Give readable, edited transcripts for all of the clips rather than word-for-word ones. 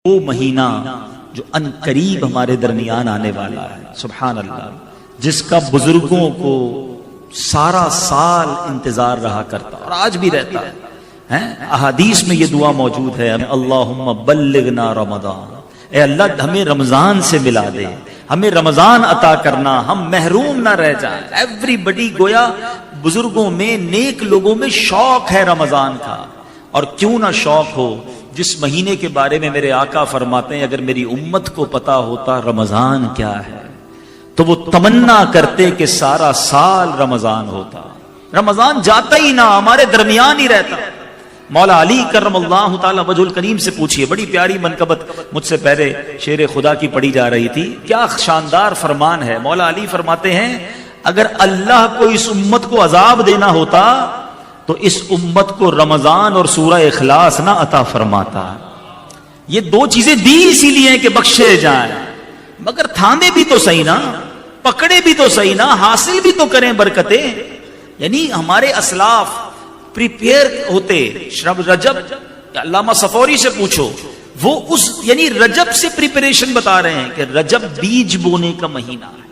وہ مہینہ جو ان قریب ہمارے درمیان آنے والا ہے، سبحان اللہ، جس کا بزرگوں کو سارا سال انتظار رہا کرتا اور آج بھی رہتا ہے۔ احادیث میں یہ دعا موجود ہے، اللہم بلغنا رمضان، اے اللہ ہمیں رمضان سے ملا دے، ہمیں رمضان عطا کرنا، ہم محروم نہ رہ جائیں۔ ایوری بڈی، گویا بزرگوں میں، نیک لوگوں میں شوق ہے رمضان کا، اور کیوں نہ شوق ہو جس مہینے کے بارے میں میرے آقا فرماتے ہیں اگر میری امت کو پتا ہوتا رمضان کیا ہے تو وہ تمنا کرتے کہ سارا سال رمضان ہوتا، رمضان جاتا ہی نہ، ہمارے درمیان ہی رہتا۔ مولا علی کرم اللہ تعالی وجہ الکریم سے پوچھئے، بڑی پیاری منقبت مجھ سے پہلے شیر خدا کی پڑھی جا رہی تھی، کیا شاندار فرمان ہے۔ مولا علی فرماتے ہیں اگر اللہ کو اس امت کو عذاب دینا ہوتا تو اس امت کو رمضان اور سورہ اخلاص نہ عطا فرماتا۔ یہ دو چیزیں دی اسی لیے کہ بخشے جائیں، مگر تھامے بھی تو صحیح نا، پکڑے بھی تو صحیح نا، حاصل بھی تو کریں برکتیں۔ یعنی ہمارے اسلاف پریپیئر ہوتے، رجب، علامہ صفوری سے پوچھو، وہ اس یعنی رجب سے پریپریشن بتا رہے ہیں کہ رجب بیج بونے کا مہینہ ہے،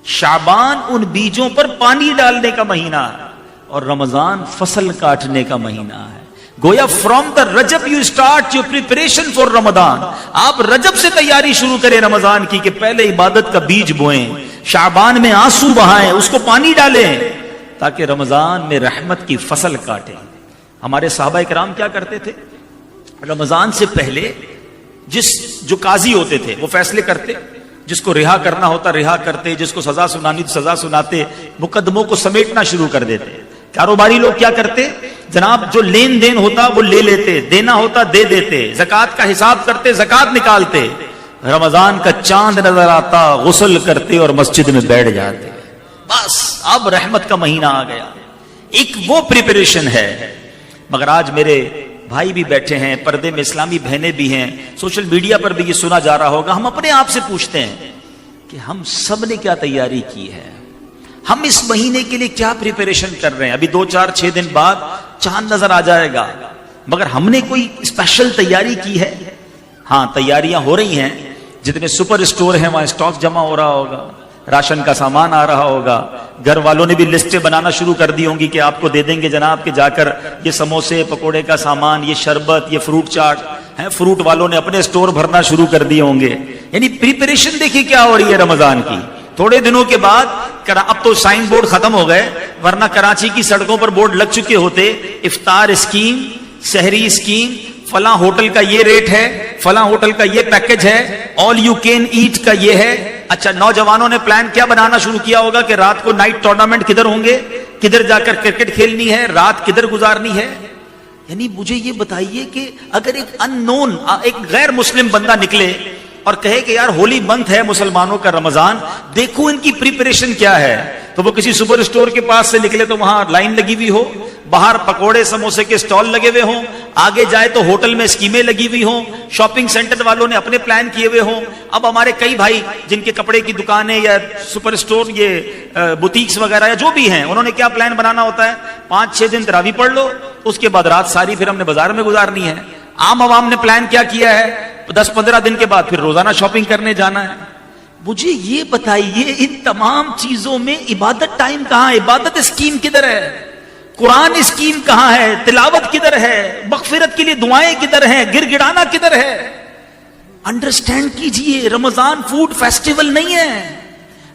شعبان ان بیجوں پر پانی ڈالنے کا مہینہ ہے، اور رمضان فصل کاٹنے کا مہینہ ہے۔ گویا from the Rajab you start your preparation for Ramadan. آپ رجب سے تیاری شروع کریں رمضان کی کہ پہلے عبادت کا بیج بوئیں، شعبان میں آنسو بہائیں، اس کو پانی ڈالیں تاکہ رمضان میں رحمت کی فصل کاٹیں۔ ہمارے صحابہ کرام کیا کرتے تھے؟ رمضان سے پہلے جو قاضی ہوتے تھے وہ فیصلے کرتے، جس کو رہا کرنا ہوتا رہا کرتے، جس کو سزا سنانی تو سزا سناتے، مقدموں کو سمیٹنا شروع کر دیتے۔ کاروباری لوگ کیا کرتے؟ جناب جو لین دین ہوتا وہ لے لیتے، دینا ہوتا دے دیتے، زکوٰۃ کا حساب کرتے، زکوٰۃ نکالتے۔ رمضان کا چاند نظر آتا، غسل کرتے اور مسجد میں بیٹھ جاتے۔ بس اب رحمت کا مہینہ آ گیا۔ ایک وہ پریپریشن ہے، مگر آج میرے بھائی بھی بیٹھے ہیں، پردے میں اسلامی بہنیں بھی ہیں، سوشل میڈیا پر بھی یہ سنا جا رہا ہوگا، ہم اپنے آپ سے پوچھتے ہیں کہ ہم سب نے کیا تیاری کی ہے، ہم اس مہینے کے لیے کیا پریپریشن کر رہے ہیں۔ ابھی 2-4-6 دن بعد چاند نظر آ جائے گا، مگر ہم نے کوئی اسپیشل تیاری کی ہے؟ ہاں، تیاریاں ہو رہی ہیں، جتنے سپر اسٹور ہیں وہاں اسٹاک جمع ہو رہا ہوگا، راشن کا سامان آ رہا ہوگا، گھر والوں نے بھی لسٹیں بنانا شروع کر دی ہوں گی کہ آپ کو دے دیں گے جناب کہ جا کر یہ سموسے پکوڑے کا سامان، یہ شربت، یہ فروٹ چاٹ ہے، فروٹ والوں نے اپنے اسٹور بھرنا شروع کر دیے ہوں گے۔ یعنی پریپریشن دیکھیے کیا ہو رہی ہے رمضان کی۔ تھوڑے دنوں کے بعد اب تو سائن بورڈ ختم ہو گئے، ورنہ کراچی کی سڑکوں پر بورڈ لگ چکے ہوتے، افطار اسکیم، سحری اسکیم، فلاں ہوٹل کا یہ ریٹ ہے، فلاں ہوٹل کا یہ پیکج ہے، آل یو کین ایٹ کا یہ ہے۔ اچھا، نوجوانوں نے پلان کیا بنانا شروع کیا ہوگا کہ رات کو نائٹ ٹورنامنٹ کدھر ہوں گے، کدھر جا کر کرکٹ کھیلنی ہے، رات کدھر گزارنی ہے۔ یعنی مجھے یہ بتائیے کہ اگر ایک ان نون، ایک غیر مسلم بندہ نکلے اور کہے کہ یار ہولی منتھ ہے مسلمانوں کا رمضان، دیکھو ان کی پریپریشن کیا ہے، تو وہ کسی سپر اسٹور کے پاس سے نکلے تو وہاں لائن لگی ہوئی ہو، باہر پکوڑے سموسے کے سٹال لگے ہوئے ہوں، آگے جائے تو ہوٹل میں اسکیمیں لگی ہوئی ہوں، شاپنگ سینٹر والوں نے اپنے پلان کیے ہوئے ہوں۔ اب ہمارے کئی بھائی جن کے کپڑے کی دکانیں یا سپر اسٹور، یہ بوتیکس وغیرہ یا جو بھی ہیں، انہوں نے کیا پلان بنانا ہوتا ہے؟ 5-6 دن تراویح پڑھ لو، اس کے بعد رات ساری پھر ہم نے بازار میں گزارنی ہے۔ عام عوام نے پلان کیا کیا ہے؟ 10-15 دن کے بعد پھر روزانہ شاپنگ کرنے جانا ہے۔ مجھے یہ بتائیے ان تمام چیزوں میں عبادت ٹائم کہاں ہے؟ عبادت اسکیم کدھر ہے؟ قرآن اسکیم کہاں ہے؟ تلاوت کدھر ہے؟ مغفرت کے لیے دعائیں کدھر ہیں؟ گر گڑانا کدھر ہے؟ انڈرسٹینڈ کیجئے، رمضان فوڈ فیسٹیول نہیں ہے۔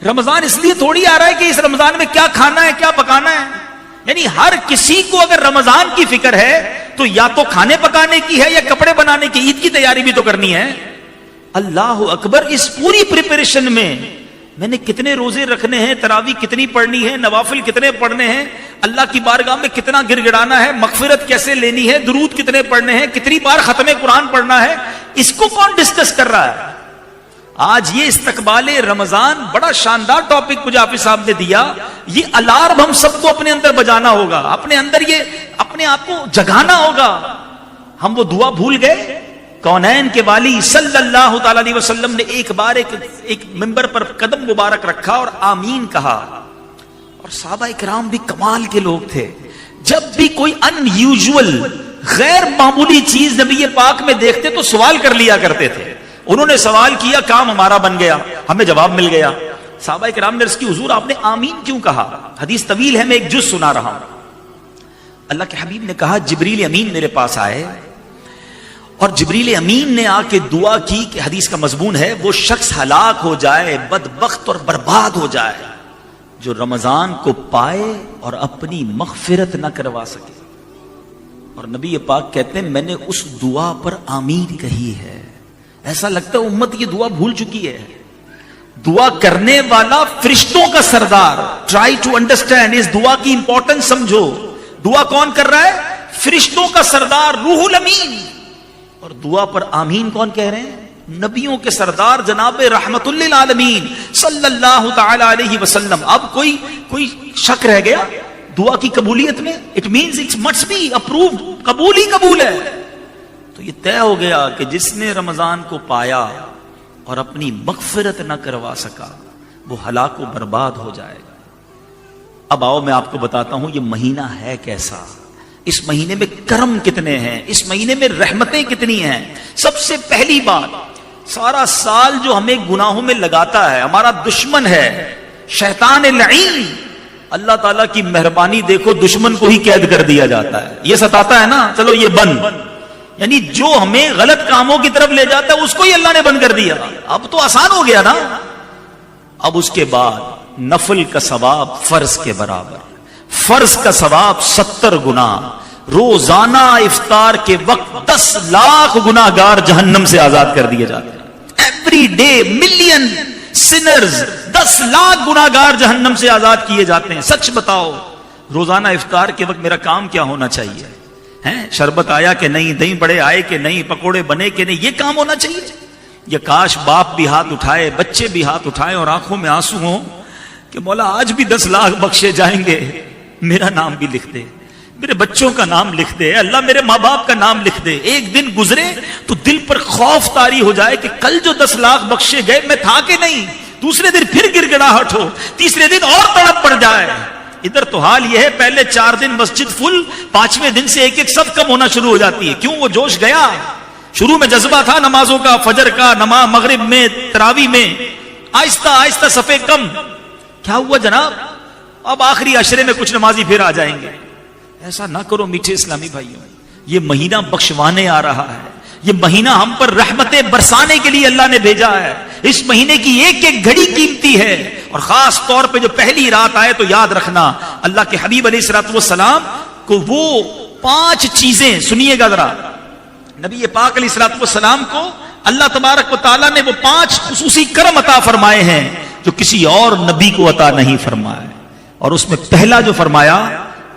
رمضان اس لیے تھوڑی آ رہا ہے کہ اس رمضان میں کیا کھانا ہے، کیا پکانا ہے۔ یعنی ہر کسی کو اگر رمضان کی فکر ہے تو یا تو کھانے پکانے کی ہے یا کپڑے بنانے کی، عید کی تیاری بھی تو کرنی ہے۔ اللہ اکبر، اس پوری پریپریشن میں میں نے کتنے روزے رکھنے ہیں، تراویح کتنی پڑھنی ہے، نوافل کتنے پڑھنے ہیں، اللہ کی بارگاہ میں کتنا گر گڑانا ہے، مغفرت کیسے لینی ہے، درود کتنے پڑھنے ہیں، کتنی بار ختم قرآن پڑھنا ہے، اس کو کون ڈسکس کر رہا ہے؟ آج یہ استقبال رمضان بڑا شاندار ٹاپک مجھے حافظ صاحب نے دیا۔ یہ الارم ہم سب کو اپنے اندر بجانا ہوگا، اپنے اندر یہ اپنے آپ کو جگانا ہوگا۔ ہم وہ دعا بھول گئے؟ کونین کے والی صلی اللہ تعالی علیہ وسلم نے ایک بار ایک منبر پر قدم مبارک رکھا اور آمین کہا، اور صحابہ کرام بھی کمال کے لوگ تھے۔ جب بھی کوئی ان یوزول غیر معمولی چیز نبی پاک میں دیکھتے تو سوال کر لیا کرتے تھے. انہوں نے سوال کیا, کام ہمارا بن گیا, ہمیں جواب مل گیا. صحابہ کرام نے عرض کی حضور آپ نے آمین کیوں کہا؟ حدیث طویل ہے, میں ایک جز سنا رہا ہوں. اللہ کے حبیب نے کہا جبریل امین میرے پاس آئے اور جبریل امین نے آ کے دعا کی کہ حدیث کا مضمون ہے وہ شخص ہلاک ہو جائے, بدبخت اور برباد ہو جائے جو رمضان کو پائے اور اپنی مغفرت نہ کروا سکے. اور نبی پاک کہتے ہیں میں نے اس دعا پر آمین کہی ہے. ایسا لگتا ہے امت یہ دعا بھول چکی ہے. دعا کرنے والا فرشتوں کا سردار. ٹرائی ٹو انڈرسٹینڈ اس دعا کی امپورٹنس سمجھو. دعا کون کر رہا ہے؟ فرشتوں کا سردار روح الامین. اور دعا پر آمین کون کہہ رہے ہیں؟ نبیوں کے سردار جناب رحمت للعالمین صلی اللہ تعالی علیہ وسلم. اب کوئی شک رہ گیا دعا کی قبولیت میں؟ It means it must be approved. قبول ہی قبول ہے. تو یہ طے ہو گیا کہ جس نے رمضان کو پایا اور اپنی مغفرت نہ کروا سکا وہ ہلاک و برباد ہو جائے گا. اب آؤ میں آپ کو بتاتا ہوں یہ مہینہ ہے کیسا, اس مہینے میں کرم کتنے ہیں, اس مہینے میں رحمتیں کتنی ہیں. سب سے پہلی بات, سارا سال جو ہمیں گناہوں میں لگاتا ہے ہمارا دشمن ہے شیطان لعین. اللہ تعالیٰ کی مہربانی دیکھو, دشمن کو ہی قید کر دیا جاتا ہے. یہ ستاتا ہے نا, چلو یہ بند, یعنی جو ہمیں غلط کاموں کی طرف لے جاتا ہے اس کو ہی اللہ نے بند کر دیا. اب تو آسان ہو گیا نا. اب اس کے بعد نفل کا ثواب فرض کے برابر, فرض کا ثواب 70 گنا. روزانہ افطار کے وقت 10 لاکھ گناہگار جہنم سے آزاد کر دیے جاتے ہیں. Every day million sinners, 10 lakh گناہگار جہنم سے آزاد کیے جاتے ہیں. سچ بتاؤ روزانہ افطار کے وقت میرا کام کیا ہونا چاہیے؟ شربت آیا کہ نہیں, دہی بڑے آئے کہ نہیں, پکوڑے بنے کہ نہیں, یہ کام ہونا چاہیے. یہ کاش باپ بھی ہاتھ اٹھائے, بچے بھی ہاتھ اٹھائے اور آنکھوں میں آنسو ہوں کہ مولا آج بھی 10 لاکھ بخشے جائیں گے, میرا نام بھی لکھ دے, میرے بچوں کا نام لکھ دے, اللہ میرے ماں باپ کا نام لکھ دے. ایک دن گزرے تو دل پر خوف طاری ہو جائے کہ کل جو 10 لاکھ بخشے گئے میں تھا کہ نہیں. دوسرے دن پھر گڑگڑاہٹ ہو, تیسرے دن اور تڑپ پڑ جائے. ادھر تو حال یہ ہے پہلے 4 دن مسجد فل, 5ویں دن سے ایک صف کم ہونا شروع ہو جاتی ہے. کیوں؟ وہ جوش گیا. شروع میں جذبہ تھا نمازوں کا, فجر کا, نماز مغرب میں, تراوی میں, آہستہ آہستہ صفے کم. کیا ہوا جناب؟ اب آخری عشرے میں کچھ نمازی پھر آ جائیں گے. ایسا نہ کرو میٹھے اسلامی بھائیوں, یہ مہینہ بخشوانے آ رہا ہے. یہ مہینہ ہم پر رحمتیں برسانے کے لیے اللہ نے بھیجا ہے. اس مہینے کی ایک ایک گھڑی قیمتی ہے. اور خاص طور پہ جو پہلی رات آئے تو یاد رکھنا اللہ کے حبیب علیہ الصلوۃ والسلام کو وہ 5 چیزیں, سنیے گا ذرا, نبی پاک علیہ الصلوۃ والسلام کو اللہ تبارک و تعالیٰ نے وہ 5 خصوصی کرم عطا فرمائے ہیں جو کسی اور نبی کو عطا نہیں فرمائے. اور اس میں پہلا جو فرمایا,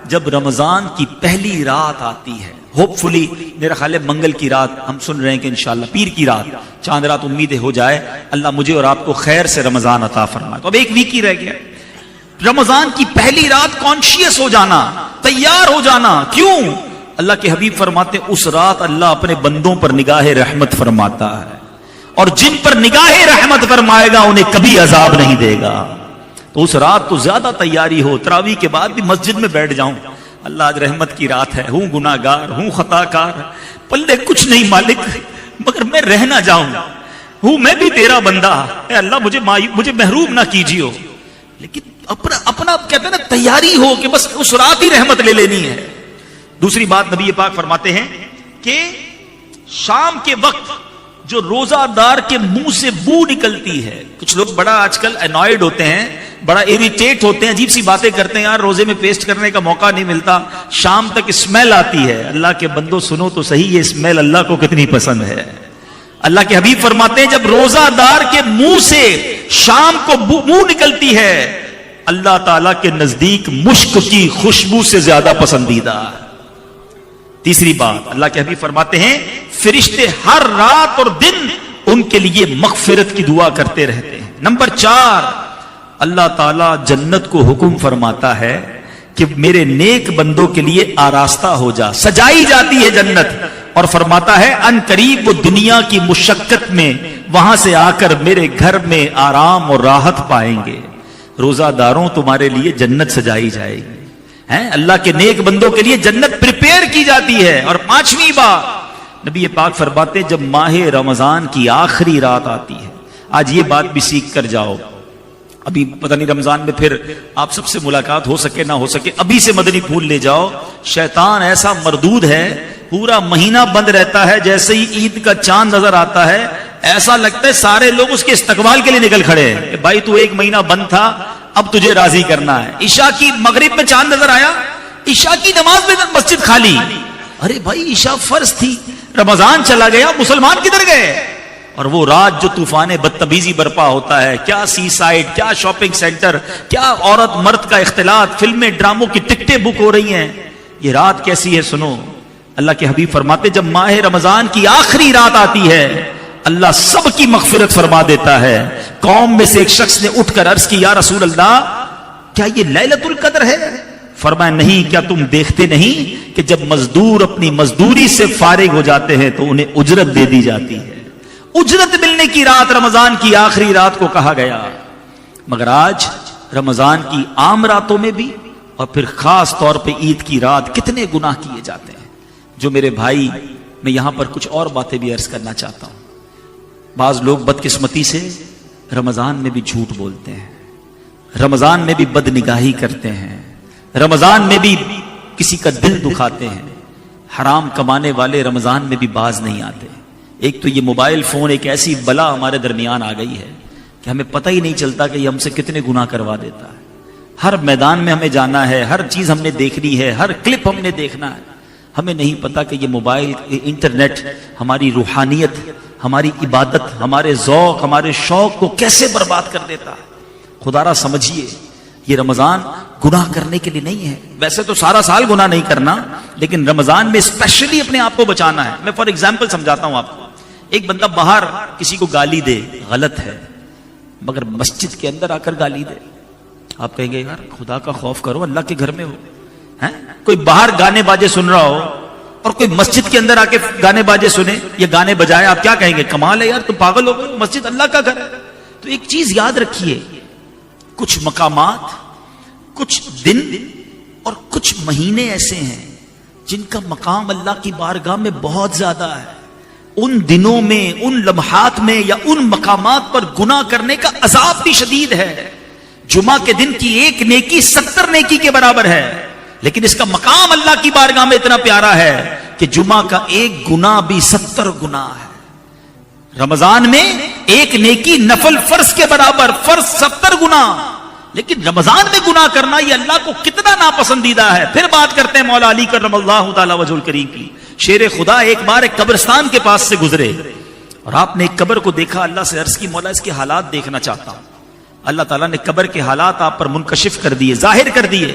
جب رمضان کی پہلی رات آتی ہے, ہوپ فلی میرا خیال ہے منگل کی رات ہم سن رہے ہیں کہ انشاءاللہ پیر کی رات, چاند رات امید ہو جائے, اللہ مجھے اور آپ کو خیر سے رمضان عطا فرمائے. تو اب ایک ویک ہی رہ گیا. رمضان کی پہلی رات کانشیس ہو جانا, تیار ہو جانا. کیوں؟ اللہ کے حبیب فرماتے اس رات اللہ اپنے بندوں پر نگاہ رحمت فرماتا ہے, اور جن پر نگاہ رحمت فرمائے گا انہیں کبھی عذاب نہیں دے گا. تو اس رات تو زیادہ تیاری ہو. تراویح کے بعد بھی مسجد میں بیٹھ جاؤں, اللہ آج رحمت کی رات ہے, ہوں گناہ گار, ہوں خطا کار, پلے کچھ نہیں مالک, مگر میں رہ نہ جاؤں, ہوں میں بھی تیرا بندہ, اے اللہ مجھے محروم نہ کیجیے. لیکن اپنا کہتے ہیں نا تیاری ہو کہ بس اس رات ہی رحمت لے لینی ہے. دوسری بات نبی پاک فرماتے ہیں کہ شام کے وقت جو روزہ دار کے منہ سے بو نکلتی ہے, کچھ لوگ بڑا آج کل انوائڈ ہوتے ہیں, بڑا اریٹیٹ ہوتے ہیں, عجیب سی باتیں کرتے ہیں, یار روزے میں پیسٹ کرنے کا موقع نہیں ملتا, شام تک اسمیل آتی ہے. اللہ کے بندو سنو تو صحیح, یہ اسمیل اللہ کو کتنی پسند ہے. اللہ کے حبیب فرماتے ہیں جب روزہ دار کے منہ سے شام کو منہ نکلتی ہے, اللہ تعالیٰ کے نزدیک مشک کی خوشبو سے زیادہ پسندیدہ. تیسری بات اللہ کے حبیب فرماتے ہیں فرشتے ہر رات اور دن ان کے لیے مغفرت کی دعا کرتے رہتے ہیں. نمبر 4, اللہ تعالیٰ جنت کو حکم فرماتا ہے کہ میرے نیک بندوں کے لیے آراستہ ہو جا, سجائی جاتی ہے جنت, اور فرماتا ہے ان قریب وہ دنیا کی مشقت میں وہاں سے آ کر میرے گھر میں آرام اور راحت پائیں گے. روزہ داروں تمہارے لیے جنت سجائی جائے گی. اللہ کے نیک بندوں کے لیے جنت پریپیئر کی جاتی ہے. اور 5ویں بات نبی پاک فرماتے جب ماہ رمضان کی آخری رات آتی ہے, آج یہ بات بھی سیکھ کر جاؤ, ابھی پتہ نہیں رمضان میں پھر آپ سب سے ملاقات ہو سکے نہ ہو سکے, ابھی سے مدنی پھول لے جاؤ. شیطان ایسا مردود ہے, پورا مہینہ بند رہتا ہے, جیسے ہی عید کا چاند نظر آتا ہے ایسا لگتا ہے سارے لوگ اس کے استقبال کے لیے نکل کھڑے ہیں کہ بھائی تو 1 مہینہ بند تھا, اب تجھے راضی کرنا ہے. عشاء کی مغرب میں چاند نظر آیا, عشاء کی نماز میں مسجد خالی. ارے بھائی عشاء فرض تھی, رمضان چلا گیا, مسلمان کدھر گئے؟ اور وہ رات جو طوفان بدتمیزی برپا ہوتا ہے, کیا سی سائڈ, کیا شاپنگ سینٹر, کیا عورت مرد کا اختلاط, فلمیں ڈراموں کی ٹکٹیں بک ہو رہی ہیں. یہ رات کیسی ہے سنو, اللہ کے حبیب فرماتے جب ماہ رمضان کی آخری رات آتی ہے اللہ سب کی مغفرت فرما دیتا ہے. قوم میں سے ایک شخص نے اٹھ کر عرض کی یا رسول اللہ کیا یہ لیلۃ القدر ہے؟ فرمایا نہیں, کیا تم دیکھتے نہیں کہ جب مزدور اپنی مزدوری سے فارغ ہو جاتے ہیں تو انہیں اجرت دے دی جاتی ہے. اجرت ملنے کی رات رمضان کی آخری رات کو کہا گیا. مگر آج رمضان کی عام راتوں میں بھی اور پھر خاص طور پہ عید کی رات کتنے گناہ کیے جاتے ہیں. جو میرے بھائی, میں یہاں پر کچھ اور باتیں بھی عرض کرنا چاہتا ہوں. بعض لوگ بدقسمتی سے رمضان میں بھی جھوٹ بولتے ہیں, رمضان میں بھی بد نگاہی کرتے ہیں, رمضان میں بھی کسی کا دل دکھاتے ہیں. حرام کمانے والے رمضان میں بھی باز نہیں آتے. ایک تو یہ موبائل فون ایک ایسی بلا ہمارے درمیان آ گئی ہے کہ ہمیں پتہ ہی نہیں چلتا کہ یہ ہم سے کتنے گناہ کروا دیتا ہے. ہر میدان میں ہمیں جانا ہے, ہر چیز ہم نے دیکھنی ہے, ہر کلپ ہم نے دیکھنا ہے. ہمیں نہیں پتا کہ یہ موبائل, انٹرنیٹ ہماری روحانیت, ہماری عبادت, ہمارے ذوق, ہمارے شوق کو کیسے برباد کر دیتا ہے. خدا را سمجھیے یہ رمضان گناہ کرنے کے لیے نہیں ہے. ویسے تو سارا سال گناہ نہیں کرنا, لیکن رمضان میں اسپیشلی اپنے آپ کو بچانا ہے. میں فار ایگزامپل سمجھاتا ہوں آپ کو. ایک بندہ باہر کسی کو گالی دے, غلط ہے, مگر مسجد کے اندر آ کر گالی دے. آپ کہیں گے یار خدا کا خوف کرو, اللہ کے گھر میں ہو. کوئی باہر گانے باجے سن رہا ہو اور کوئی مسجد کے اندر آ کے گانے باجے سنے یا گانے بجائے, آپ کیا کہیں گے؟ کمال ہے یار, تم پاگل ہو گئے, مسجد اللہ کا گھر ہے. تو ایک چیز یاد رکھیے, کچھ مقامات, کچھ دن اور کچھ مہینے ایسے ہیں جن کا مقام اللہ کی بارگاہ میں بہت زیادہ ہے. ان دنوں میں, ان لمحات میں یا ان مقامات پر گناہ کرنے کا عذاب بھی شدید ہے. جمعہ کے دن کی 1 نیکی 70 نیکی کے برابر ہے, لیکن اس کا مقام اللہ کی بارگاہ میں اتنا پیارا ہے کہ جمعہ کا 1 گناہ بھی 70 گناہ ہے. رمضان میں 1 نیکی نفل فرض کے برابر, فرض 70 گناہ. لیکن رمضان میں گناہ کرنا یہ اللہ کو کتنا ناپسندیدہ ہے. پھر بات کرتے ہیں مولا علی کرم اللہ تعالی وجہ الکریم کی. شیر خدا ایک بار ایک قبرستان کے پاس سے گزرے اور آپ نے ایک قبر کو دیکھا. اللہ سے عرض کی مولا اس کے حالات دیکھنا چاہتا ہوں. اللہ تعالیٰ نے قبر کے حالات آپ پر منکشف کر دیے, ظاہر کر دیے.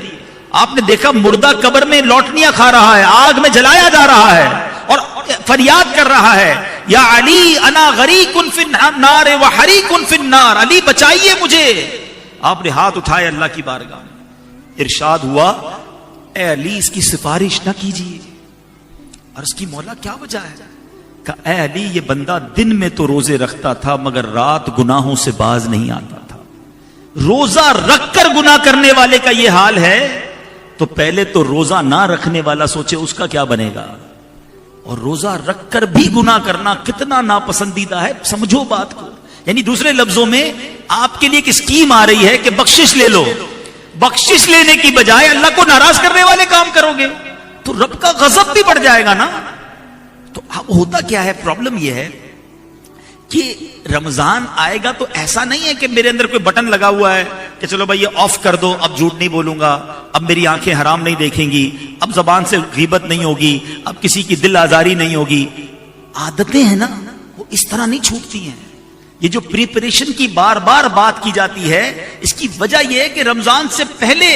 آپ نے دیکھا مردہ قبر میں لوٹنیاں کھا رہا ہے, آگ میں جلایا جا رہا ہے اور فریاد کر رہا ہے یا علی انا غریق فی النار وحریق فی النار, علی بچائیے مجھے. آپ نے ہاتھ اٹھائے اللہ کی بارگاہ میں, ارشاد ہوا اے علی اس کی سفارش نہ کیجیے. عرض کی مولا کیا وجہ ہے؟ کہا اے علی یہ بندہ دن میں تو روزے رکھتا تھا مگر رات گناہوں سے باز نہیں آتا تھا. روزہ رکھ کر گناہ کرنے والے کا یہ حال ہے تو پہلے تو روزہ نہ رکھنے والا سوچے اس کا کیا بنے گا. اور روزہ رکھ کر بھی گناہ کرنا کتنا ناپسندیدہ ہے, سمجھو بات کو. یعنی دوسرے لفظوں میں آپ کے لیے ایک اسکیم آ رہی ہے کہ بخشش لے لو. بخشش لینے کی بجائے اللہ کو ناراض کرنے والے کام کرو گے تو رب کا غضب بھی بڑھ جائے گا نا. تو اب ہوتا کیا ہے, پرابلم یہ ہے کہ رمضان آئے گا تو ایسا نہیں ہے کہ میرے اندر کوئی بٹن لگا ہوا ہے کہ چلو بھائی یہ آف کر دو, اب جھوٹ نہیں بولوں گا, اب میری آنکھیں حرام نہیں دیکھیں گی, اب زبان سے غیبت نہیں ہوگی, اب کسی کی دل آزاری نہیں ہوگی. عادتیں ہیں نا وہ اس طرح نہیں چھوٹتی ہیں. یہ جو پریپریشن کی بار بار بات کی جاتی ہے اس کی وجہ یہ ہے کہ رمضان سے پہلے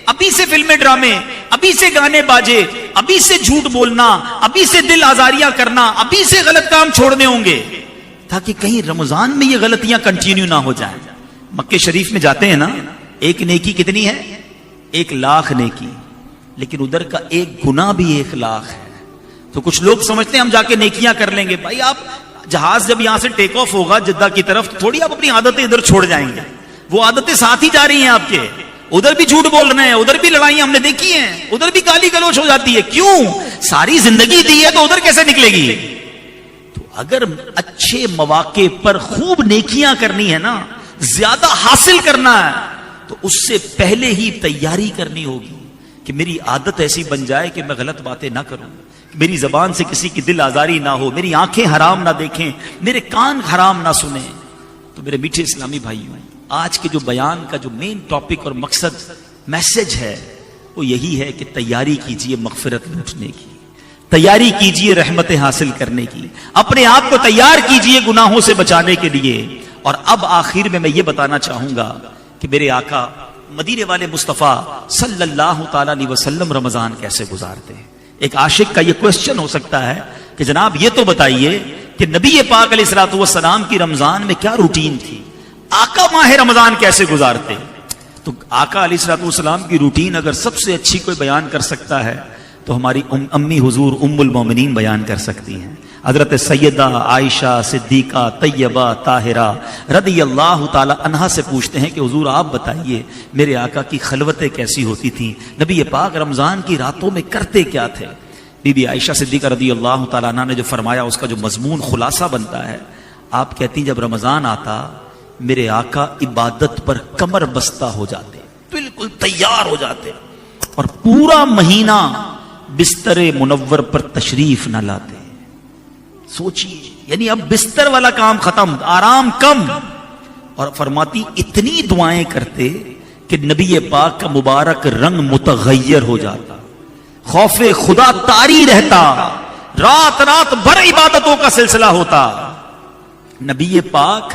ابھی سے فلمیں ڈرامے, ابھی سے گانے باجے, ابھی سے جھوٹ بولنا, ابھی سے دل آزاریاں کرنا, ابھی سے غلط کام چھوڑنے ہوں گے تاکہ کہیں رمضان میں یہ غلطیاں کنٹینیو نہ ہو جائیں. مکہ شریف میں جاتے ہیں نا, 1 نیکی کتنی ہے؟ 1,00,000 نیکی, لیکن ادھر کا 1 گناہ بھی 1,00,000 ہے. تو کچھ لوگ سمجھتے ہیں ہم جا کے نیکیاں کر لیں گے. بھائی آپ جہاز جب یہاں سے ٹیک آف ہوگا جدہ کی طرف تو تھوڑی آپ اپنی عادتیں ادھر چھوڑ جائیں گے, وہ عادتیں ساتھ ہی جا رہی ہیں آپ کے. ادھر بھی جھوٹ بول رہے ہیں, ادھر بھی لڑائیاں ہم نے دیکھی ہیں, ادھر بھی گالی گلوچ ہو جاتی ہے. کیوں؟ ساری زندگی دی ہے تو ادھر کیسے نکلے گی؟ تو اگر اچھے مواقع پر خوب نیکیاں کرنی ہے نا, زیادہ حاصل کرنا ہے, تو اس سے پہلے ہی تیاری کرنی ہوگی کہ میری عادت ایسی بن جائے کہ میں غلط باتیں نہ کروں, میری زبان سے کسی کی دل آزاری نہ ہو, میری آنکھیں حرام نہ دیکھیں, میرے کان حرام نہ سنیں. تو میرے میٹھے اسلامی بھائیوں, آج کے جو بیان کا جو مین ٹاپک اور مقصد میسج ہے وہ یہی ہے کہ تیاری کیجئے مغفرت لوٹنے کی, تیاری کیجئے رحمتیں حاصل کرنے کی, اپنے آپ کو تیار کیجئے گناہوں سے بچانے کے لیے. اور اب آخر میں یہ بتانا چاہوں گا کہ میرے آقا مدینے والے مصطفیٰ صلی اللہ تعالی علیہ وسلم رمضان کیسے گزارتے ہیں. ایک عاشق کا یہ کوسچن ہو سکتا ہے کہ جناب یہ تو بتائیے کہ نبی پاک علیہ الصلوۃ والسلام کی رمضان میں کیا روٹین تھی, آقا ماہ رمضان کیسے گزارتے. تو آقا علیہ الصلوۃ والسلام کی روٹین اگر سب سے اچھی کوئی بیان کر سکتا ہے تو ہماری امی حضور ام المومنین بیان کر سکتی ہیں. حضرت سیدہ عائشہ صدیقہ طیبہ طاہرہ رضی اللہ تعالی عنہا سے پوچھتے ہیں کہ حضور آپ بتائیے میرے آقا کی خلوتیں کیسی ہوتی تھیں, نبی پاک رمضان کی راتوں میں کرتے کیا تھے. بی بی عائشہ صدیقہ رضی اللہ تعالی عنہا نے جو فرمایا اس کا جو مضمون خلاصہ بنتا ہے, آپ کہتی جب رمضان آتا میرے آقا عبادت پر کمر بستہ ہو جاتے, بالکل تیار ہو جاتے, اور پورا مہینہ بستر منور پر تشریف نہ لاتے. سوچیے, یعنی اب بستر والا کام ختم, آرام کم, اور فرماتی اتنی دعائیں کرتے کہ نبی پاک کا مبارک رنگ متغیر ہو جاتا, خوف خدا طاری رہتا, رات رات بھر عبادتوں کا سلسلہ ہوتا. نبی پاک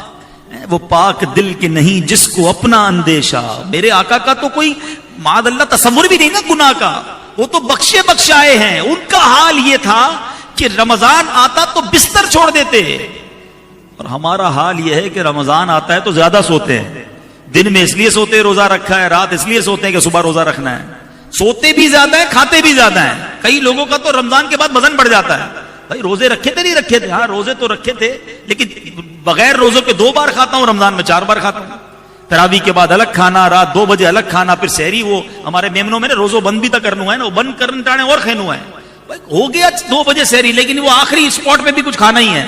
وہ پاک دل کے نہیں جس کو اپنا اندیشہ. میرے آقا کا تو کوئی معاذ اللہ تصور بھی نہیں نا گناہ کا, وہ تو بخشے بخشائے ہیں. ان کا حال یہ تھا کہ رمضان آتا تو بستر چھوڑ دیتے, اور ہمارا حال یہ ہے کہ رمضان آتا ہے تو زیادہ سوتے ہیں. دن میں اس لیے سوتے ہیں روزہ رکھا ہے, رات اس لیے سوتے ہیں کہ صبح روزہ رکھنا ہے. سوتے بھی زیادہ ہیں, کھاتے بھی زیادہ ہیں. کئی لوگوں کا تو رمضان کے بعد وزن بڑھ جاتا ہے. بھائی روزے رکھے تھے نہیں رکھے تھے؟ ہاں روزے تو رکھے تھے, لیکن بغیر روزوں کے 2 بار کھاتا ہوں, رمضان میں 4 بار کھاتا ہوں. تراویح کے بعد الگ کھانا, رات 2 بجے الگ کھانا, پھر سحری وہ ہمارے میمنوں میں روزوں بند بھی تک کرنا ہے نا, وہ بند کرنے ٹانے اور کھینو ہے. ہو گیا 2 بجے سحری, لیکن وہ آخری اسپاٹ پہ بھی کچھ کھانا ہی ہے,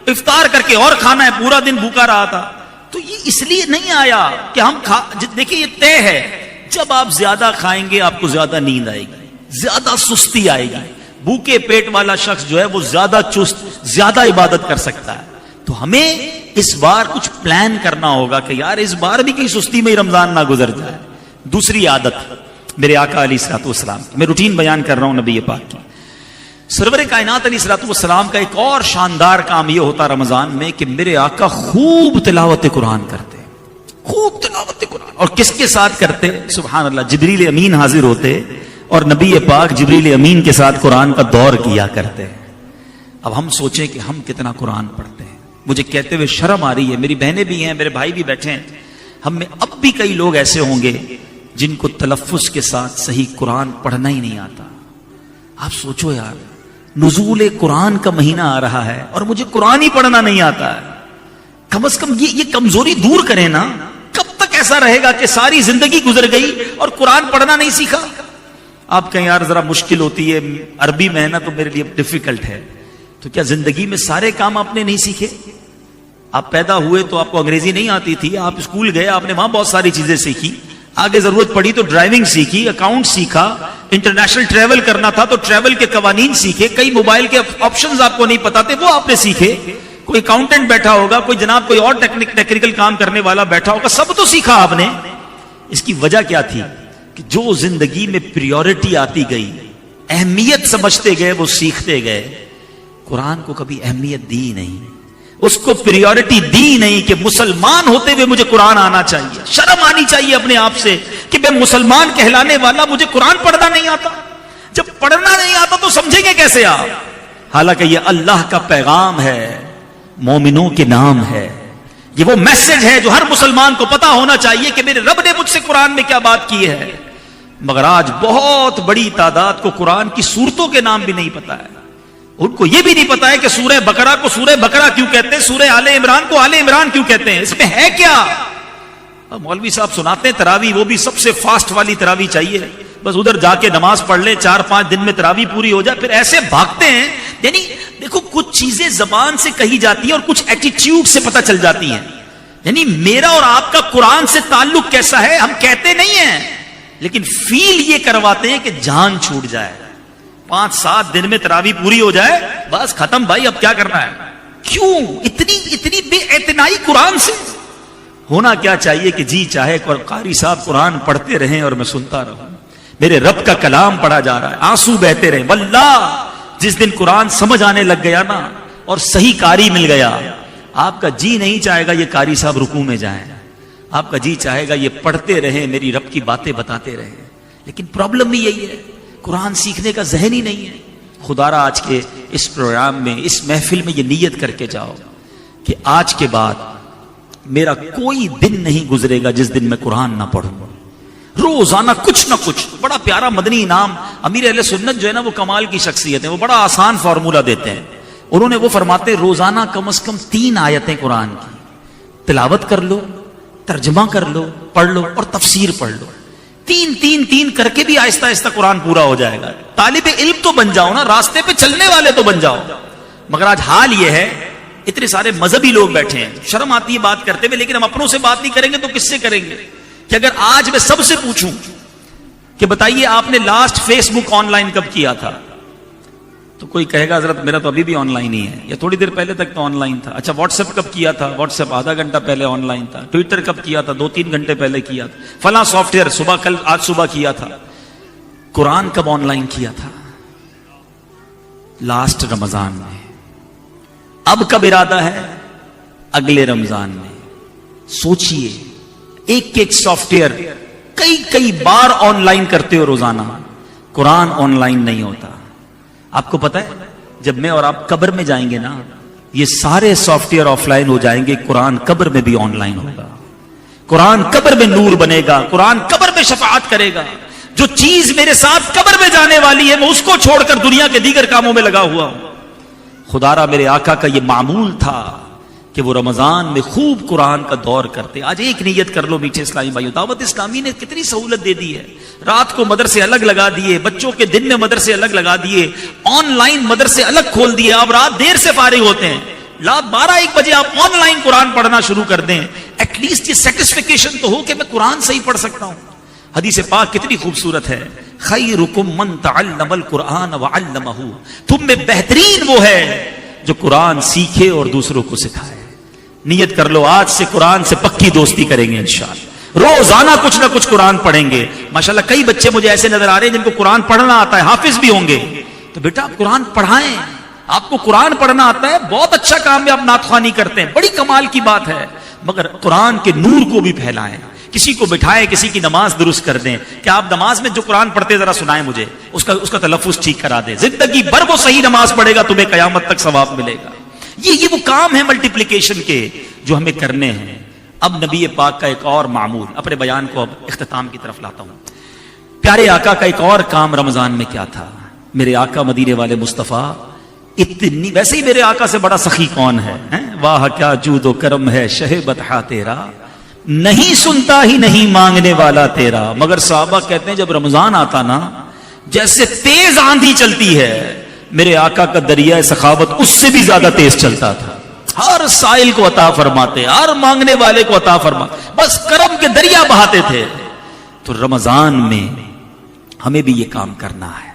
افطار کر کے اور کھانا ہے, پورا دن بھوکا رہا تھا. تو یہ اس لیے نہیں آیا کہ ہم دیکھیں یہ طے ہے, جب آپ زیادہ کھائیں گے آپ کو زیادہ نیند آئے گی, زیادہ سستی آئے گی. بھوکے پیٹ والا شخص جو ہے وہ زیادہ چست, زیادہ عبادت کر سکتا ہے. تو ہمیں اس بار کچھ پلان کرنا ہوگا کہ یار اس بار بھی کہیں سستی میں ہی رمضان نہ گزر جائے. دوسری عادت میرے آقا علیہ الصلوۃ والسلام کی, میں روٹین بیان کر رہا ہوں نبی پاک کی. سرور کائنات علیہ الصلوۃ والسلام کا ایک اور شاندار کام یہ ہوتا رمضان میں کہ میرے آقا خوب تلاوت قرآن کرتے, خوب تلاوت قرآن. اور کس کے ساتھ کرتے؟ سبحان اللہ, جبریل امین حاضر ہوتے اور نبی پاک جبریل امین کے ساتھ قرآن کا دور کیا کرتے. اب ہم سوچیں کہ ہم کتنا قرآن پڑھتے ہیں. مجھے کہتے ہوئے شرم آ رہی ہے, میری بہنیں بھی ہیں, میرے بھائی بھی بیٹھے ہیں, ہم میں اب بھی کئی لوگ ایسے ہوں گے جن کو تلفظ کے ساتھ صحیح قرآن پڑھنا ہی نہیں آتا. آپ سوچو یار, نزول قرآن کا مہینہ آ رہا ہے اور مجھے قرآن ہی پڑھنا نہیں آتا ہے. کم از کم یہ کمزوری دور کریں نا. کب تک ایسا رہے گا کہ ساری زندگی گزر گئی اور قرآن پڑھنا نہیں سیکھا؟ آپ کہیں یار ذرا مشکل ہوتی ہے, عربی میں ہے نا تو میرے لیے ڈیفیکلٹ ہے. تو کیا زندگی میں سارے کام آپ نے نہیں سیکھے؟ آپ پیدا ہوئے تو آپ کو انگریزی نہیں آتی تھی, آپ اسکول گئے, آپ نے وہاں بہت ساری چیزیں سیکھی, آگے ضرورت پڑی تو ڈرائیونگ سیکھی, اکاؤنٹ سیکھا, انٹرنیشنل ٹریول کرنا تھا تو ٹریول کے قوانین سیکھے, کئی موبائل کے آپشنز آپ کو نہیں پتا تھے وہ آپ نے سیکھے, کوئی اکاؤنٹنٹ بیٹھا ہوگا, کوئی جناب کوئی اور ٹیکنیکل کام کرنے والا بیٹھا ہوگا, سب تو سیکھا آپ نے. اس کی وجہ کیا تھی کہ جو زندگی میں پریورٹی آتی گئی, اہمیت سمجھتے گئے, وہ سیکھتے گئے. قرآن کو کبھی اہمیت دی نہیں, اس کو پریورٹی دی نہیں کہ مسلمان ہوتے ہوئے مجھے قرآن آنا چاہیے. شرم آنی چاہیے اپنے آپ سے کہ میں مسلمان کہلانے والا, مجھے قرآن پڑھنا نہیں آتا. جب پڑھنا نہیں آتا تو سمجھیں گے کیسے آپ؟ حالانکہ یہ اللہ کا پیغام ہے, مومنوں کے نام ہے, یہ وہ میسج ہے جو ہر مسلمان کو پتا ہونا چاہیے کہ میرے رب نے مجھ سے قرآن میں کیا بات کی ہے. مگر آج بہت بڑی تعداد کو قرآن کی سورتوں کے نام بھی نہیں پتا ہے. ان کو یہ بھی نہیں پتا ہے کہ سورہ بقرہ کو سورہ بقرہ کیوں کہتے ہیں, سورہ آل عمران کو آل عمران کیوں کہتے ہیں, اس میں ہے کیا. مولوی صاحب سناتے ہیں تراوی، وہ بھی سب سے فاسٹ والی تراوی چاہیے، بس ادھر جا کے نماز پڑھ لے، 4-5 دن میں تراوی پوری ہو جائے، پھر ایسے بھاگتے ہیں. یعنی دیکھو کچھ چیزیں زبان سے کہی جاتی ہیں اور کچھ ایٹیٹیوڈ سے پتہ چل جاتی ہیں. یعنی میرا اور آپ کا قرآن سے تعلق کیسا ہے ہم کہتے نہیں ہیں، لیکن فیل یہ کرواتے ہیں کہ جان چھوٹ جائے، 5-7 دن میں تراوی پوری ہو جائے، بس ختم بھائی، اب کیا کرنا ہے. کیوں اتنی بے اعتنائی قرآن سے؟ ہونا کیا چاہیے کہ جی چاہے قاری صاحب قرآن پڑھتے رہیں اور میں سنتا رہوں، میرے رب کا کلام پڑھا جا رہا ہے، آنسو بہتے رہے. واللہ جس دن قرآن سمجھ آنے لگ گیا نا اور صحیح قاری مل گیا، آپ کا جی نہیں چاہے گا یہ قاری صاحب رکوع میں جائیں، آپ کا جی چاہے گا یہ پڑھتے رہیں، میری رب کی باتیں بتاتے رہیں. لیکن پرابلم بھی یہی ہے، قرآن سیکھنے کا ذہن ہی نہیں ہے. خدا را آج کے اس پروگرام میں، اس محفل میں یہ نیت کر کے جاؤ کہ آج کے بعد میرا کوئی دن نہیں گزرے گا جس دن میں قرآن نہ پڑھوں. روزانہ کچھ نہ کچھ. بڑا پیارا مدنی انعام امیر اہل سنت جو ہے نا وہ کمال کی شخصیت ہے، وہ بڑا آسان فارمولہ دیتے ہیں. انہوں نے وہ فرماتے ہیں روزانہ کم از کم 3 آیتیں قرآن کی تلاوت کر لو، ترجمہ کر لو، پڑھ لو اور تفسیر پڑھ لو. 3 کر کے بھی آہستہ آہستہ قرآن پورا ہو جائے گا. طالب علم تو بن جاؤ نا، راستے پہ چلنے والے تو بن جاؤ. مگر آج حال یہ ہے اتنے سارے مذہبی لوگ بیٹھے ہیں، شرم آتی ہے بات کرتے ہوئے، لیکن ہم اپنوں سے بات نہیں کریں گے تو کس سے کریں گے؟ کہ اگر آج میں سب سے پوچھوں کہ بتائیے آپ نے last Facebook online کب کیا تھا، تو کوئی کہے گا حضرت میرا تو ابھی بھی آن لائن ہی ہے، یا تھوڑی دیر پہلے تک تو آن لائن تھا. اچھا واٹس ایپ کب کیا تھا؟ واٹس ایپ آدھا گھنٹہ پہلے آن لائن تھا. ٹویٹر کب کیا تھا؟ 2-3 گھنٹے پہلے کیا تھا. فلاں سافٹ ویئر آج صبح کیا تھا. قرآن کب آن لائن کیا تھا؟ لاسٹ رمضان میں. اب کب ارادہ ہے؟ اگلے رمضان میں. سوچئے ایک سافٹ ویئر کئی بار آن لائن کرتے ہو روزانہ، قرآن آن لائن نہیں ہوتا. آپ کو پتا ہے جب میں اور آپ قبر میں جائیں گے نا، یہ سارے سافٹ ویئر آف لائن ہو جائیں گے، قرآن قبر میں بھی آن لائن ہوگا. قرآن قبر میں نور بنے گا، قرآن قبر میں شفاعت کرے گا. جو چیز میرے ساتھ قبر میں جانے والی ہے میں اس کو چھوڑ کر دنیا کے دیگر کاموں میں لگا ہوا ہوں. خدا را میرے آقا کا یہ معمول تھا کہ وہ رمضان میں خوب قرآن کا دور کرتے. آج ایک نیت کر لو میٹھے اسلامی بھائیو، دعوت اسلامی نے کتنی سہولت دے دی ہے. رات کو مدرسے الگ لگا دیے، بچوں کے دن میں مدرسے الگ لگا دیے، آن لائن مدرسے الگ کھول دیے. آپ رات دیر سے فارغ ہوتے ہیں، رات 12-1 بجے آپ آن لائن قرآن پڑھنا شروع کر دیں. ایٹ لیسٹ یہ سیٹسفیکیشن تو ہو کہ میں قرآن صحیح پڑھ سکتا ہوں. حدیث پاک کتنی خوبصورت ہے، خیرکم من تعلم القرآن وعلمہ، تم میں بہترین وہ ہے جو قرآن سیکھے اور دوسروں کو سکھائے. نیت کر لو آج سے قرآن سے پکی دوستی کریں گے انشاءاللہ. روزانہ کچھ نہ کچھ قرآن پڑھیں گے. ماشاءاللہ کئی بچے مجھے ایسے نظر آ رہے ہیں جن کو قرآن پڑھنا آتا ہے، حافظ بھی ہوں گے. تو بیٹا آپ قرآن پڑھائیں، آپ کو قرآن پڑھنا آتا ہے، بہت اچھا کام ہے. آپ نعت خوانی کرتے ہیں، بڑی کمال کی بات ہے، مگر قرآن کے نور کو بھی پھیلائیں. کسی کو بٹھائے، کسی کی نماز درست کر دیں کہ آپ نماز میں جو قرآن پڑھتے ذرا سنائیں مجھے، اس کا تلفظ ٹھیک کرا دیں. زندگی بھر وہ صحیح نماز پڑھے گا، تمہیں قیامت تک ثواب ملے گا. یہ وہ کام ہے ملٹیپلیکیشن کے جو ہمیں کرنے ہیں. اب نبی پاک کا ایک اور معمول، اپنے بیان کو اب اختتام کی طرف لاتا ہوں. پیارے آقا کا ایک اور کام رمضان میں کیا تھا. میرے آقا مدینے والے مصطفیٰ اتنی، ویسے ہی میرے آقا سے بڑا سخی کون ہے؟ واہ کیا جود و کرم ہے شہ بطحا تیرا، نہیں سنتا ہی نہیں مانگنے والا تیرا. مگر صحابہ کہتے ہیں جب رمضان آتا نا جیسے تیز آندھی چلتی ہے، میرے آقا کا دریائے سخاوت اس سے بھی زیادہ تیز چلتا تھا. ہر سائل کو عطا فرماتے، ہر مانگنے والے کو عطا فرماتے، بس کرم کے دریا بہاتے تھے. تو رمضان میں ہمیں بھی یہ کام کرنا ہے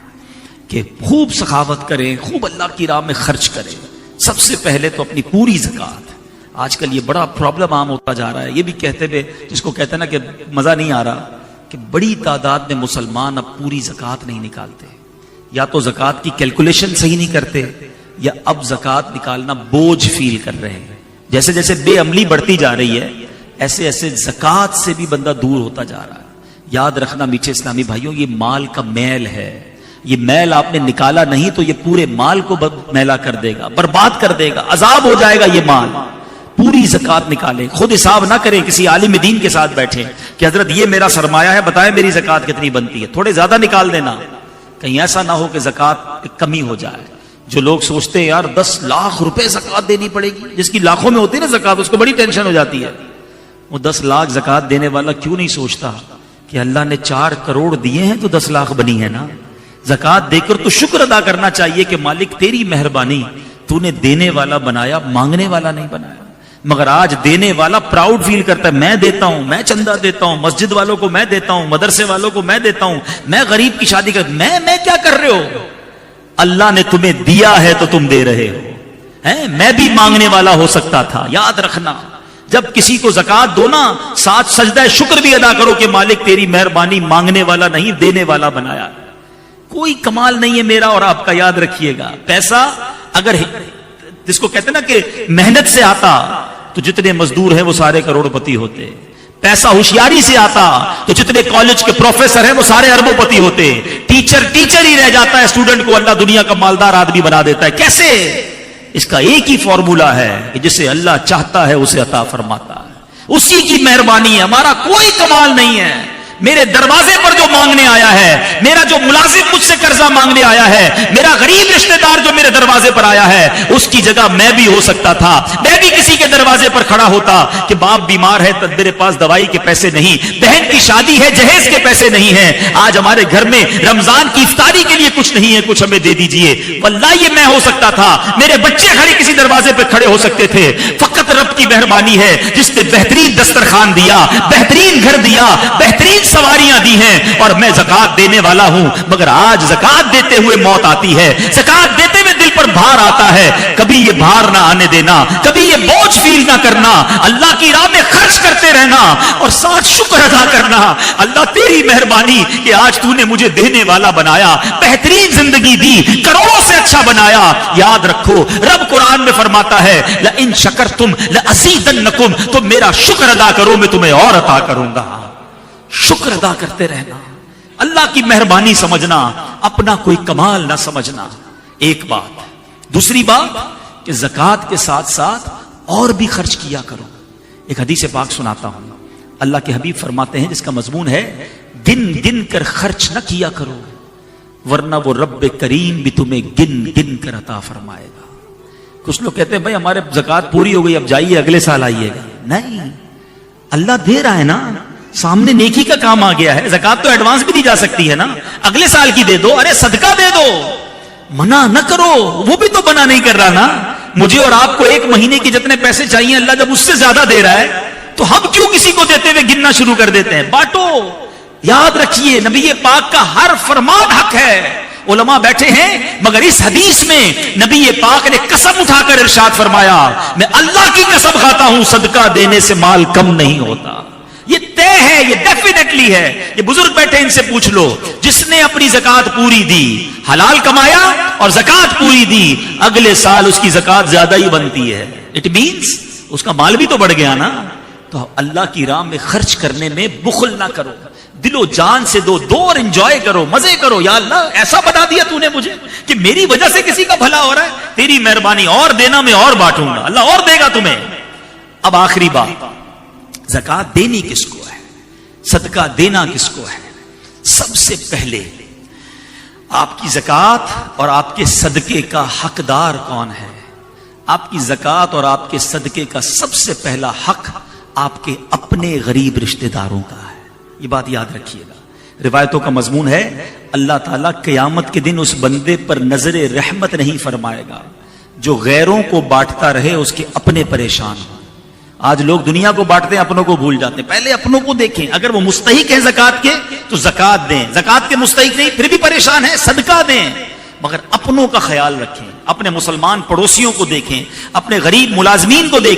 کہ خوب سخاوت کریں، خوب اللہ کی راہ میں خرچ کریں. سب سے پہلے تو اپنی پوری زکات. آج کل یہ بڑا پرابلم عام ہوتا جا رہا ہے. یہ بھی کہتے ہوئے جس کو کہتے ہیں نا کہ مزہ نہیں آ رہا، کہ بڑی تعداد میں مسلمان اب پوری زکات نہیں نکالتے. یا تو زکات کی کیلکولیشن صحیح نہیں کرتے، یا اب زکات نکالنا بوجھ فیل کر رہے ہیں. جیسے جیسے بے عملی بڑھتی جا رہی ہے ایسے ایسے زکات سے بھی بندہ دور ہوتا جا رہا ہے. یاد رکھنا میٹھے اسلامی بھائیوں، یہ مال کا میل ہے. یہ میل آپ نے نکالا نہیں تو یہ پورے مال کو میلا کر دے گا، برباد کر دے گا، عذاب ہو جائے گا یہ مال. پوری زکات نکالیں. خود حساب نہ کریں، کسی عالم دین کے ساتھ بیٹھیں کہ حضرت یہ میرا سرمایہ ہے، بتائیں میری زکات کتنی بنتی ہے. تھوڑے زیادہ نکال دینا، کہیں ایسا نہ ہو کہ زکات کمی ہو جائے. جو لوگ سوچتے ہیں یار 10 لاکھ روپے زکات دینی پڑے گی، جس کی لاکھوں میں ہوتی ہے نا زکات، اس کو بڑی ٹینشن ہو جاتی ہے. وہ 10 لاکھ زکات دینے والا کیوں نہیں سوچتا کہ اللہ نے 4 کروڑ دیے ہیں تو 10 لاکھ بنی ہے نا؟ زکات دے کر تو شکر ادا کرنا چاہیے کہ مالک تیری مہربانی، تو نے دینے والا بنایا، مانگنے والا نہیں بنایا۔ مگر آج دینے والا پراؤڈ فیل کرتا ہے، میں دیتا ہوں، میں چندہ دیتا ہوں، مسجد والوں کو میں دیتا ہوں، مدرسے والوں کو میں دیتا ہوں، میں غریب کی شادی کر، میں کیا کر رہے ہو؟ اللہ نے تمہیں دیا ہے تو تم دے رہے ہو۔ میں بھی مانگنے والا ہو سکتا تھا۔ یاد رکھنا، جب کسی کو زکات دو نا، ساتھ سجدہ شکر بھی ادا کرو کہ مالک تیری مہربانی، مانگنے والا نہیں دینے والا بنایا۔ کوئی کمال نہیں ہے میرا اور آپ کا، یاد رکھیے گا۔ پیسہ اگر جس کو کہتے ہیں نا کہ محنت سے آتا تو جتنے مزدور ہیں وہ سارے کروڑ پتی ہوتے، پیسہ ہوشیاری سے آتا تو جتنے کالج کے پروفیسر ہیں وہ سارے اربوں پتی ہوتے، ٹیچر ہی رہ جاتا ہے، اسٹوڈنٹ کو اللہ دنیا کا مالدار آدمی بنا دیتا ہے۔ کیسے؟ اس کا ایک ہی فارمولا ہے کہ جسے اللہ چاہتا ہے اسے عطا فرماتا ہے، اسی کی مہربانی ہے، ہمارا کوئی کمال نہیں ہے۔ میرے دروازے پر جو مانگنے آیا ہے، میرا جو ملازم مجھ سے قرضہ مانگنے آیا ہے، میرا غریب رشتہ دار جو میرے دروازے پر آیا ہے، اس کی جگہ میں بھی ہو سکتا تھا، میں بھی کسی کے دروازے پر کھڑا ہوتا کہ باپ بیمار ہے تو میرے پاس دوائی کے پیسے نہیں، بہن کی شادی ہے جہیز کے پیسے نہیں ہیں، آج ہمارے گھر میں رمضان کی افطاری کے لیے کچھ نہیں ہے، کچھ ہمیں دے دیجئے۔ واللہ یہ میں ہو سکتا تھا، میرے بچے کھڑے کسی دروازے پر کھڑے ہو سکتے تھے۔ فقط رب کی مہربانی ہے جس نے بہترین دسترخوان دیا، بہترین گھر دیا، بہترین سواریاں دی ہیں، اور میں زکات دینے والا ہوں۔ مگر آج زکات دیتے ہوئے موت آتی ہے، زکات دیتے ہوئے دل پر بھار آتا ہے۔ کبھی یہ بھار نہ آنے دینا، کبھی یہ بوجھ فیل نہ کرنا، اللہ کی راہ میں خرچ کرتے رہنا اور ساتھ شکر ادا کرنا۔ اللہ تیری مہربانی کہ آج تو نے مجھے دینے والا بنایا، بہترین زندگی دی، کروڑوں سے اچھا بنایا۔ یاد رکھو رب قرآن میں فرماتا ہے لئن شکرتم لأزیدنکم، تم میرا شکر ادا کرو میں تمہیں اور عطا کروں گا۔ شکر ادا کرتے رہنا، اللہ کی مہربانی سمجھنا، اپنا کوئی کمال نہ سمجھنا، ایک بات۔ دوسری بات کہ زکات کے ساتھ ساتھ اور بھی خرچ کیا کرو۔ ایک حدیث پاک سناتا ہوں، اللہ کے حبیب فرماتے ہیں جس کا مضمون ہے گن گن کر خرچ نہ کیا کرو ورنہ وہ رب کریم بھی تمہیں گن گن کر عطا فرمائے گا۔ کچھ لوگ کہتے ہیں بھائی ہمارے زکات پوری ہو گئی اب جائیے اگلے سال آئیے گا، نہیں، اللہ دے رہا ہے نا، سامنے نیکی کا کام آ گیا ہے، زکات تو ایڈوانس بھی دی جا سکتی ہے نا، اگلے سال کی دے دو، ارے صدقہ دے دو، منع نہ کرو، وہ بھی تو منع نہیں کر رہا نا۔ مجھے اور آپ کو 1 مہینے کے جتنے پیسے چاہیے اللہ جب اس سے زیادہ دے رہا ہے تو ہم کیوں کسی کو دیتے ہوئے گننا شروع کر دیتے ہیں؟ بانٹو۔ یاد رکھیے نبی پاک کا ہر فرمان حق ہے۔ علماء بیٹھے ہیں مگر اس حدیث میں نبی پاک نے قسم اٹھا کر ارشاد فرمایا میں اللہ کی قسم کھاتا ہوں صدقہ دینے سے مال کم نہیں ہوتا۔ یہ طے ہے، یہ ڈیفینیٹلی ہے۔ یہ بزرگ بیٹھے ان سے پوچھ لو، جس نے اپنی زکات پوری دی، حلال کمایا اور زکات پوری دی، اگلے سال اس کی زکات زیادہ ہی بنتی ہے، اٹ مینس اس کا مال بھی تو بڑھ گیا نا۔ تو اللہ کی راہ میں خرچ کرنے میں بخل نہ کرو، دل و جان سے دو اور انجوائے کرو، مزے کرو۔ یا اللہ ایسا بتا دیا تو نے مجھے کہ میری وجہ سے کسی کا بھلا ہو رہا ہے، تیری مہربانی، اور دینا میں اور بانٹوں گا، اللہ اور دے گا تمہیں۔ اب آخری بات، زکات دینی کس کو ہے، صدقہ دینا کس کو ہے؟ سب سے پہلے آپ کی زکات اور آپ کے صدقے کا حقدار کون ہے؟ آپ کی زکات اور آپ کے صدقے کا سب سے پہلا حق آپ کے اپنے غریب رشتہ داروں کا ہے۔ یہ بات یاد رکھیے گا۔ روایتوں کا مضمون ہے اللہ تعالیٰ قیامت کے دن اس بندے پر نظر رحمت نہیں فرمائے گا جو غیروں کو بانٹتا رہے اس کے اپنے پریشان ہوں۔ آج لوگ دنیا کو بانٹتے ہیں، اپنوں کو بھول جاتے ہیں۔ پہلے اپنوں کو دیکھیں، اگر وہ مستحق ہیں زکات کے تو زکات دیں، زکات کے مستحق نہیں پھر بھی پریشان ہیں صدقہ دیں، مگر اپنوں کا خیال رکھیں، اپنے مسلمان پڑوسیوں کو دیکھیں، اپنے غریب ملازمین کو دیکھیں۔